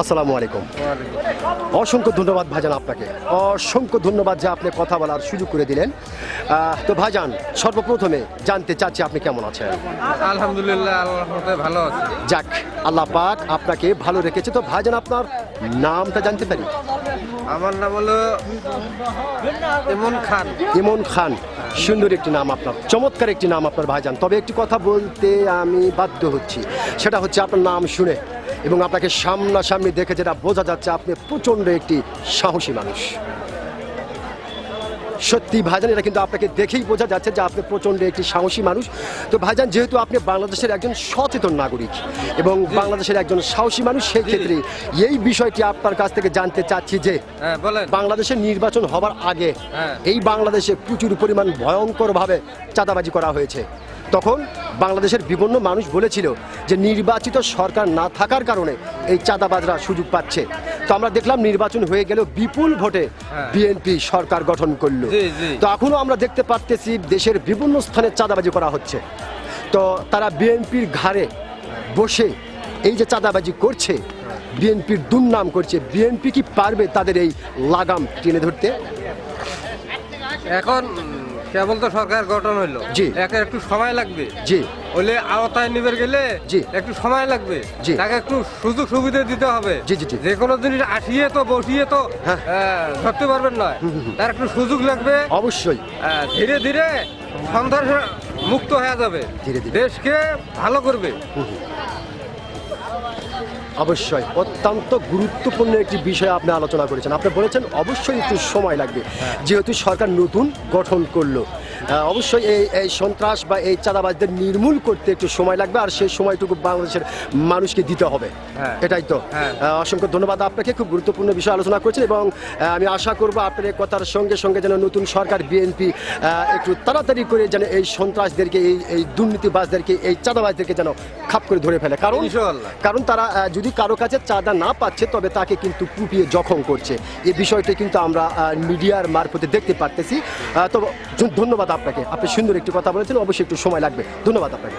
আসসালামু আলাইকুম। অসংখ্য ধন্যবাদ ভাইজান আপনাকে, অসংখ্য ধন্যবাদ যে আপনি কথা বলার সুযোগ করে দিলেন। তো ভাইজান, সর্বপ্রথমে জানতে চাচ্ছি আপনি কেমন আছেন? আলহামদুলিল্লাহ, আল্লাহর রহমতে ভালো আছি। যাক, আল্লাহ পাক আপনাকে ভালো রেখেছে। তো ভাইজান, আপনার নামটা জানতে পারি? আমার নাম হলো ইমন খান। ইমন খান, সুন্দর একটি নাম আপনার, চমৎকার একটি নাম আপনার ভাইজান। তবে একটি কথা বলতে আমি বাধ্য হচ্ছি, সেটা হচ্ছে আপনার নাম শুনে এবং আপনাকে সামনাসামনি দেখে যেটা বোঝা যাচ্ছে, আপনি প্রচণ্ড একটি সাহসী মানুষ। সত্যি ভাইজান, এটা কিন্তু আপনাকে দেখেই বোঝা যাচ্ছে যে আপনি প্রচণ্ড একটি সাহসী মানুষ। তো ভাইজান, যেহেতু আপনি বাংলাদেশের একজন সচেতন নাগরিক এবং বাংলাদেশের একজন সাহসী মানুষ, সেই ক্ষেত্রে এই বিষয়টি আপনার কাছ থেকে জানতে চাচ্ছি যে বাংলাদেশের নির্বাচন হবার আগে এই বাংলাদেশে প্রচুর পরিমাণ ভয়ঙ্করভাবে চাঁদাবাজি করা হয়েছে। তখন বাংলাদেশের বিভিন্ন মানুষ বলেছিল যে নির্বাচিত সরকার না থাকার কারণে এই চাঁদাবাজরা সুযোগ পাচ্ছে। তো আমরা দেখলাম নির্বাচন হয়ে গেল, বিপুল ভোটে বিএনপি সরকার গঠন করলো। তো এখনো আমরা দেখতে পারতেছি দেশের বিভিন্ন স্থানে চাঁদাবাজি করা হচ্ছে। তো তারা বিএনপির ঘাড়ে বসে এই যে চাঁদাবাজি করছে, বিএনপির দুর্নাম করছে, বিএনপি কি পারবে তাদের এই লাগাম টেনে ধরতে? এখন কেবল তো সরকার গঠন হইলো, জি, একটু সময় লাগবে। জি, ওলে আওতায় নিবে গেলে জি একটু সময় লাগবে, জি, তাকে একটু সুযোগ সুবিধা দিতে হবে। জি জি জি, যে কোনো জিনিস আসিয়ে তো বসিয়ে তো ধরতে পারবেন না, তার একটু সুযোগ লাগবে। অবশ্যই ধীরে ধীরে সন্ত্রাস মুক্ত হয়ে যাবে, ধীরে ধীরে দেশকে ভালো করবে। অবশ্যই অত্যন্ত গুরুত্বপূর্ণ একটি বিষয় আপনি আলোচনা করেছেন। আপনি বলেছেন অবশ্যই একটু সময় লাগবে, যেহেতু সরকার নতুন গঠন করলো। অবশ্যই এই সন্ত্রাস বা এই চাঁদাবাজদের নির্মূল করতে একটু সময় লাগবে, আর সেই সময়টুকু বাংলাদেশের মানুষকে দিতে হবে। এটাই তো। অসংখ্য ধন্যবাদ আপনাকে, খুব গুরুত্বপূর্ণ বিষয় আলোচনা করছেন এবং আমি আশা করবো আপনার এই কথার সঙ্গে সঙ্গে যেন নতুন সরকার বিএনপি একটু তাড়াতাড়ি করে যেন এই সন্ত্রাসদেরকে, এই দুর্নীতিবাজদেরকে, এই চাঁদাবাজদেরকে যেন খাপ করে ধরে ফেলে। কারণ তারা যদি কারো কাছে চাঁদা না পাচ্ছে তবে তাকে কিন্তু কুপিয়ে জখম করছে। এই বিষয়টি কিন্তু আমরা মিডিয়ার মারফতে দেখতে পারতেছি। তো ধন্যবাদ আপনাকে, আপনি সুন্দর একটি কথা বলেছেন। অবশ্যই একটু সময় লাগবে। ধন্যবাদ আপনাকে।